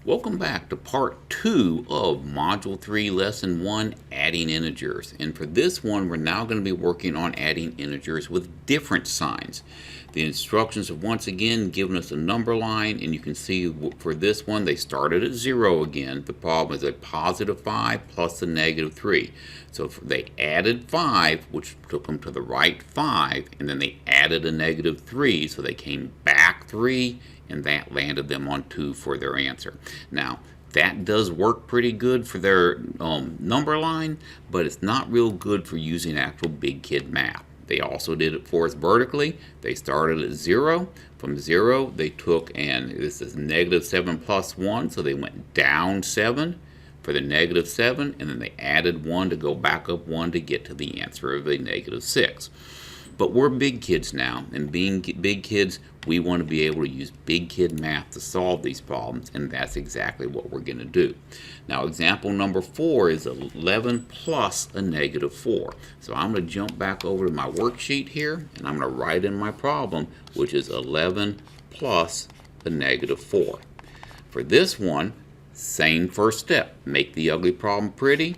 Welcome back to part 2 of Module 3, Lesson 1, Adding Integers. And for this one, we're now going to be working on adding integers with different signs. The instructions have once again given us a number line, and you can see for this one, they started at 0 again. The problem is a positive 5 plus a negative 3. So they added 5, which took them to the right 5, and then they added a negative 3, so they came back 3, and that landed them on 2 for their answer. Now, that does work pretty good for their number line, but it's not real good for using actual big kid math. They also did it for us vertically. They started at 0. From 0, they took, and this is negative 7 plus 1, so they went down 7 for the negative 7, and then they added 1 to go back up 1 to get to the answer of a negative 6. But we're big kids now, and being big kids, we want to be able to use big kid math to solve these problems, and that's exactly what we're going to do. Now, example number 4 is 11 plus a negative 4. So I'm going to jump back over to my worksheet here, and I'm going to write in my problem, which is 11 plus a negative 4. For this one, same first step. Make the ugly problem pretty.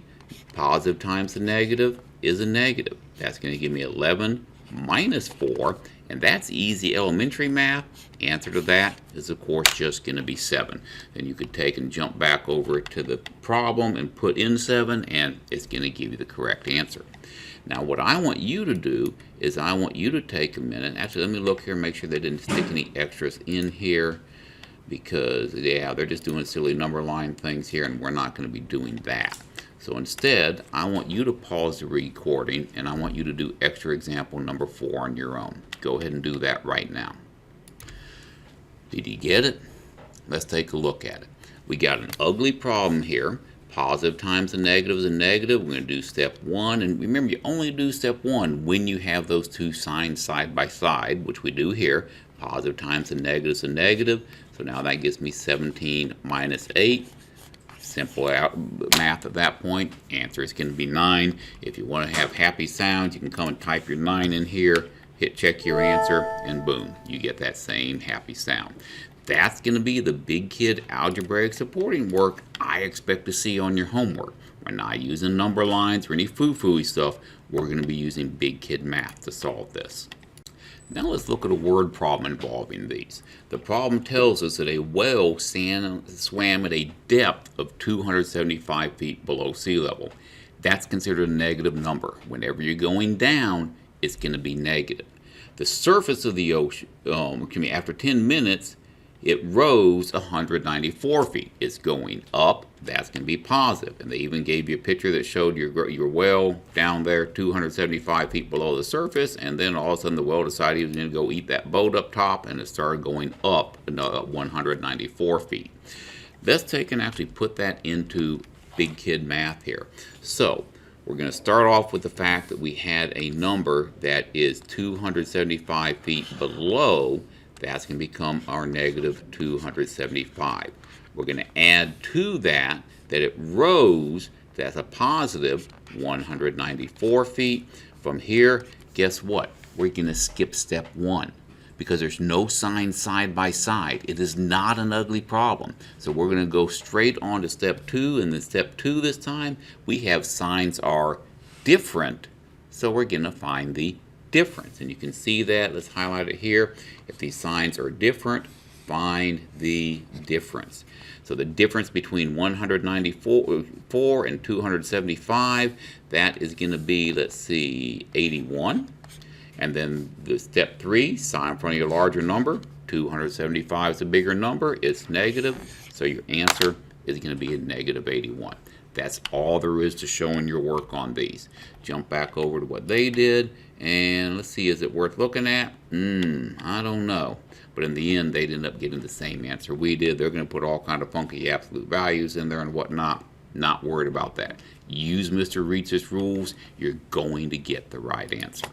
Positive times the negative is a negative. That's going to give me 11 minus 4, and that's easy elementary math. Answer to that is, of course, just going to be 7. Then you could take and jump back over to the problem and put in 7, and it's going to give you the correct answer. Now, what I want you to do is I want you to take a minute. Actually, let me look here and make sure they didn't stick any extras in here, because, yeah, they're just doing silly number line things here, and we're not going to be doing that. So instead, I want you to pause the recording, and I want you to do extra example number 4 on your own. Go ahead and do that right now. Did you get it? Let's take a look at it. We got an ugly problem here. Positive times the negative is a negative. We're going to do step 1. And remember, you only do step 1 when you have those two signs side by side, which we do here. Positive times the negative is a negative. So now that gives me 17 minus 8. Simple math at that point. Answer is going to be 9. If you want to have happy sounds, you can come and type your 9 in here, hit check your answer, and boom, you get that same happy sound. That's going to be the big kid algebraic supporting work I expect to see on your homework. We're not using number lines or any foo-foo-y stuff. We're going to be using big kid math to solve this. Now let's look at a word problem involving these. The problem tells us that a whale swam at a depth of 275 feet below sea level. That's considered a negative number. Whenever you're going down, it's going to be negative. The surface of the ocean, after 10 minutes, it rose 194 feet. It's going up. That's going to be positive. And they even gave you a picture that showed your whale down there 275 feet below the surface, and then all of a sudden the whale decided he was going to go eat that boat up top, and it started going up 194 feet. Let's take and actually put that into big kid math here. So we're going to start off with the fact that we had a number that is 275 feet below. That's going to become our negative 275. We're going to add to that it rose. That's a positive 194 feet. From here, guess what? We're going to skip step 1 because there's no sign side by side. It is not an ugly problem. So we're going to go straight on to step 2, and then step 2 this time, we have signs are different, so we're going to find the difference. And you can see that. Let's highlight it here. If these signs are different, find the difference. So the difference between 194 and 275, that is going to be, let's see, 81. And then the step 3, sign in front of your larger number. 275 is a bigger number. It's negative. So your answer is going to be a negative 81. That's all there is to showing your work on these. Jump back over to what they did, and let's see, is it worth looking at? I don't know. But in the end, they'd end up getting the same answer we did. They're going to put all kind of funky absolute values in there and whatnot. Not worried about that. Use Mr. Reetz's rules. You're going to get the right answer.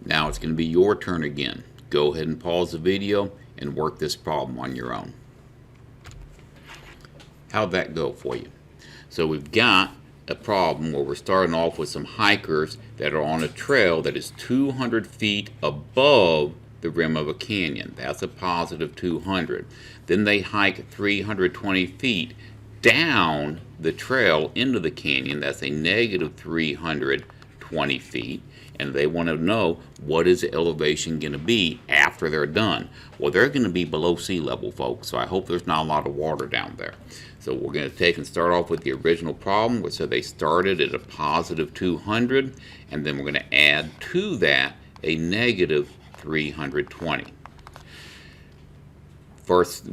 Now it's going to be your turn again. Go ahead and pause the video and work this problem on your own. How'd that go for you? So we've got a problem where we're starting off with some hikers that are on a trail that is 200 feet above the rim of a canyon. That's a positive 200. Then they hike 320 feet down the trail into the canyon. That's a negative 320 feet. And they want to know, what is the elevation going to be after they're done? Well, they're going to be below sea level, folks, so I hope there's not a lot of water down there. So we're going to take and start off with the original problem, which said they started at a positive 200, and then we're going to add to that a negative 320. First,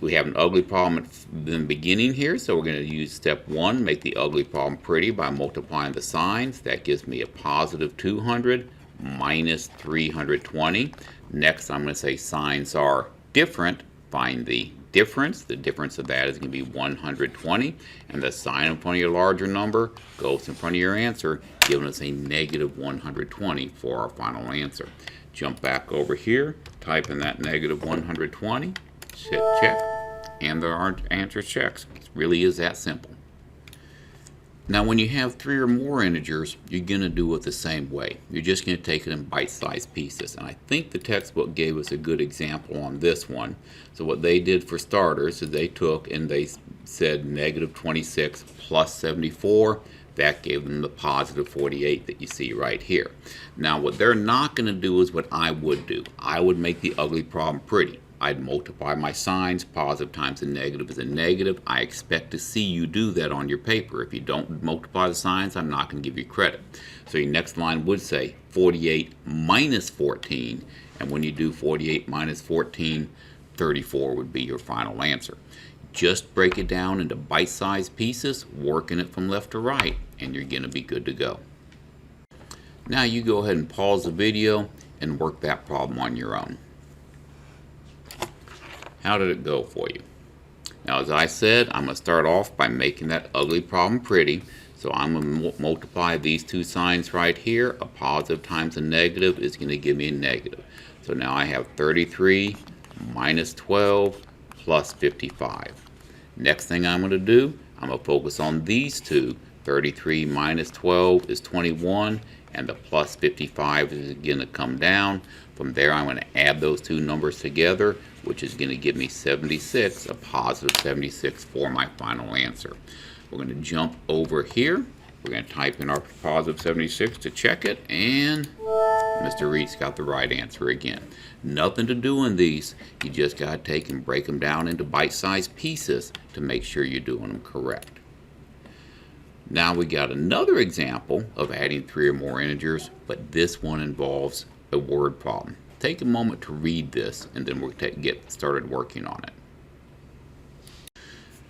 we have an ugly problem at the beginning here, so we're going to use step 1, make the ugly problem pretty by multiplying the signs. That gives me a positive 200 minus 320. Next, I'm going to say signs are different. Find the difference. The difference of that is going to be 120, and the sign in front of your larger number goes in front of your answer, giving us a negative 120 for our final answer. Jump back over here, type in that negative 120, hit check, and the answer checks. It really is that simple. Now, when you have 3 or more integers, you're going to do it the same way. You're just going to take it in bite-sized pieces. And I think the textbook gave us a good example on this one. So what they did for starters is they took and they said negative 26 plus 74. That gave them the positive 48 that you see right here. Now, what they're not going to do is what I would do. I would make the ugly problem pretty. I'd multiply my signs. Positive times a negative is a negative. I expect to see you do that on your paper. If you don't multiply the signs, I'm not going to give you credit. So your next line would say 48 minus 14. And when you do 48 minus 14, 34 would be your final answer. Just break it down into bite-sized pieces, working it from left to right, and you're going to be good to go. Now you go ahead and pause the video and work that problem on your own. How did it go for you? Now, as I said, I'm going to start off by making that ugly problem pretty. So I'm going to multiply these two signs right here. A positive times a negative is going to give me a negative. So now I have 33 minus 12 plus 55. Next thing I'm going to do, I'm going to focus on these two. 33 minus 12 is 21, and the plus 55 is going to come down. From there, I'm going to add those two numbers together, which is going to give me 76, a positive 76 for my final answer. We're going to jump over here. We're going to type in our positive 76 to check it, and Mr. Reed's got the right answer again. Nothing to do in these. You just got to take and break them down into bite-sized pieces to make sure you're doing them correct. Now we got another example of adding 3 or more integers, but this one involves a word problem. Take a moment to read this, and then we'll get started working on it.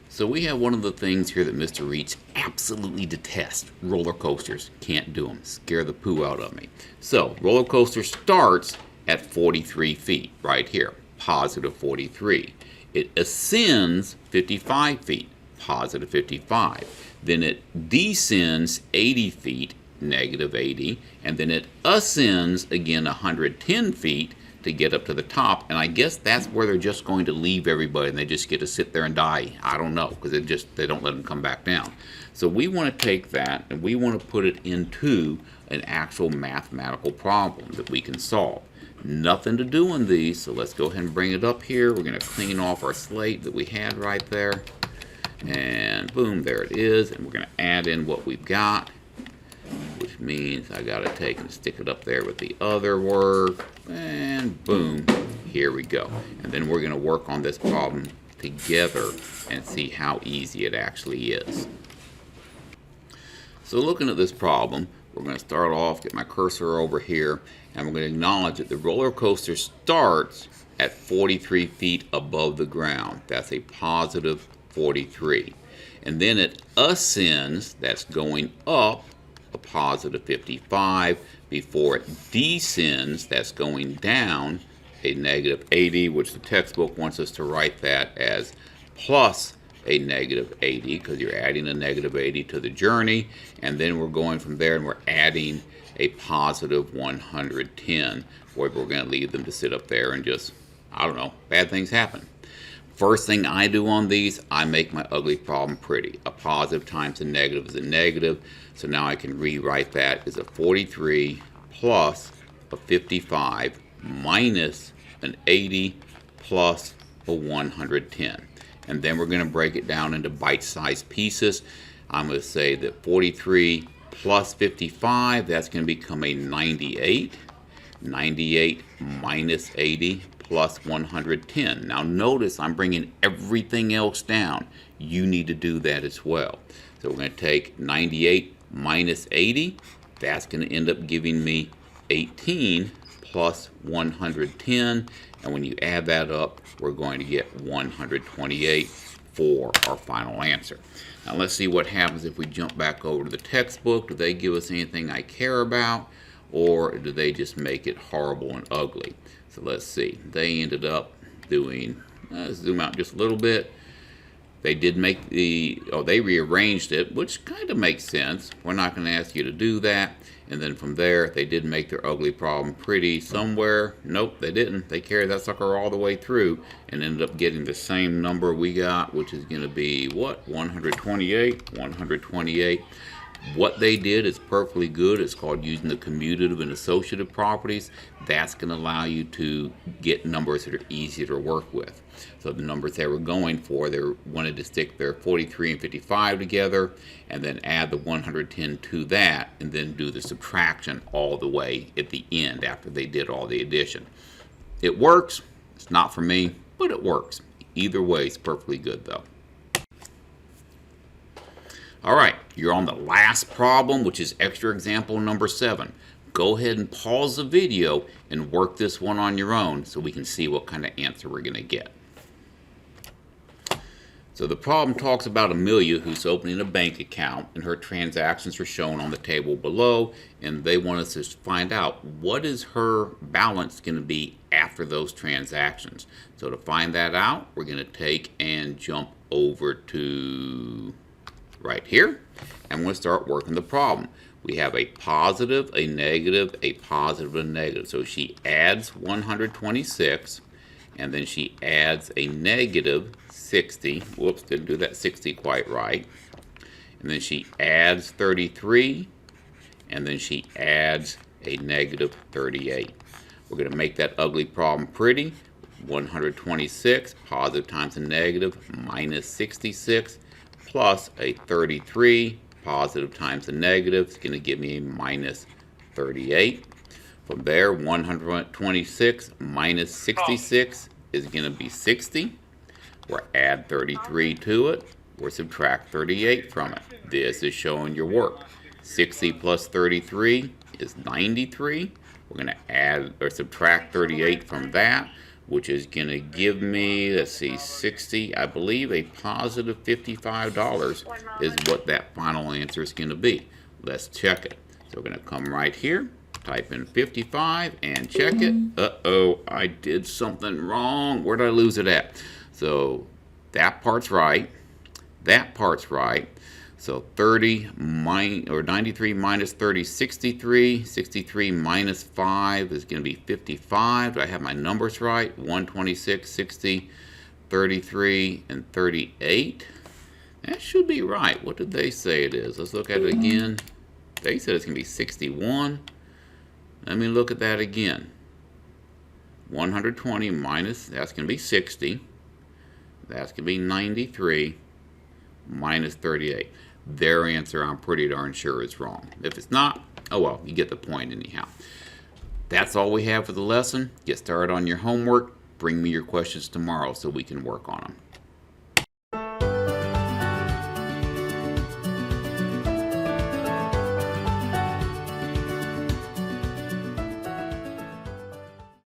So we have one of the things here that Mr. Reach absolutely detests. Roller coasters. Can't do them. Scare the poo out of me. So roller coaster starts at 43 feet right here. Positive 43. It ascends 55 feet. Positive 55. Then it descends 80 feet. Negative 80. And then it ascends again 110 feet to get up to the top, and I guess that's where they're just going to leave everybody and they just get to sit there and die. I don't know, because they don't let them come back down. So we want to take that and we want to put it into an actual mathematical problem that we can solve. Nothing to do in these, so let's go ahead and bring it up here. We're going to clean off our slate that we had right there, and boom, there it is. And we're going to add in what we've got, which means I got to take and stick it up there with the other word, and boom, here we go. And then we're going to work on this problem together and see how easy it actually is. So looking at this problem, we're going to start off, get my cursor over here, and we're going to acknowledge that the roller coaster starts at 43 feet above the ground. That's a positive 43. And then it ascends, that's going up, a positive 55, before it descends, that's going down, a negative 80, which the textbook wants us to write that as plus a negative 80, because you're adding a negative 80 to the journey, and then we're going from there and we're adding a positive 110, where we're going to leave them to sit up there and just, I don't know, bad things happen. First thing I do on these, I make my ugly problem pretty. A positive times a negative is a negative, so now I can rewrite that as a 43 plus a 55 minus an 80 plus a 110. And then we're going to break it down into bite-sized pieces. I'm going to say that 43 plus 55, that's going to become a 98. 98 minus 80 plus 110. Now notice I'm bringing everything else down. You need to do that as well. So we're going to take 98 minus 80. That's going to end up giving me 18 plus 110. And when you add that up, we're going to get 128 for our final answer. Now let's see what happens if we jump back over to the textbook. Do they give us anything I care about, or do they just make it horrible and ugly? So let's see. They ended up doing, zoom out just a little bit. They did make they rearranged it, which kind of makes sense. We're not going to ask you to do that. And then from there, they did make their ugly problem pretty somewhere. Nope, they didn't. They carried that sucker all the way through and ended up getting the same number we got, which is going to be, what, 128? 128. What they did is perfectly good. It's called using the commutative and associative properties. That's going to allow you to get numbers that are easier to work with. So the numbers they were going for, they wanted to stick their 43 and 55 together and then add the 110 to that and then do the subtraction all the way at the end after they did all the addition. It works. It's not for me, but it works. Either way, it's perfectly good though. All right, you're on the last problem, which is extra example number 7. Go ahead and pause the video and work this one on your own so we can see what kind of answer we're going to get. So the problem talks about Amelia, who's opening a bank account, and her transactions are shown on the table below, and they want us to find out what is her balance going to be after those transactions. So to find that out, we're going to take and jump over to right here, and we'll start working the problem. We have a positive, a negative, a positive, and a negative. So she adds 126, and then she adds a negative 60. Whoops, didn't do that 60 quite right. And then she adds 33, and then she adds a negative 38. We're going to make that ugly problem pretty. 126, positive times a negative, minus 66, plus a 33, positive times a negative, is going to give me a minus 38. From there, 126 minus 66 is going to be 60. We'll add 33 to it. We'll subtract 38 from it. This is showing your work. 60 plus 33 is 93. We're going to add or subtract 38 from that, which is going to give me, let's see, 60, I believe a positive $55 is what that final answer is going to be. Let's check it. So we're going to come right here, type in 55 and check it. Uh-oh, I did something wrong. Where did I lose it at? So that part's right. That part's right. So 93 minus 30, 63. 63 minus 5 is going to be 55. Do I have my numbers right? 126, 60, 33, and 38. That should be right. What did they say it is? Let's look at it again. They said it's going to be 61. Let me look at that again. 120 minus, that's going to be 60. That's going to be 93 minus 38. Their answer, I'm pretty darn sure, is wrong. If it's not, oh well, you get the point anyhow. That's all we have for the lesson. Get started on your homework. Bring me your questions tomorrow so we can work on them.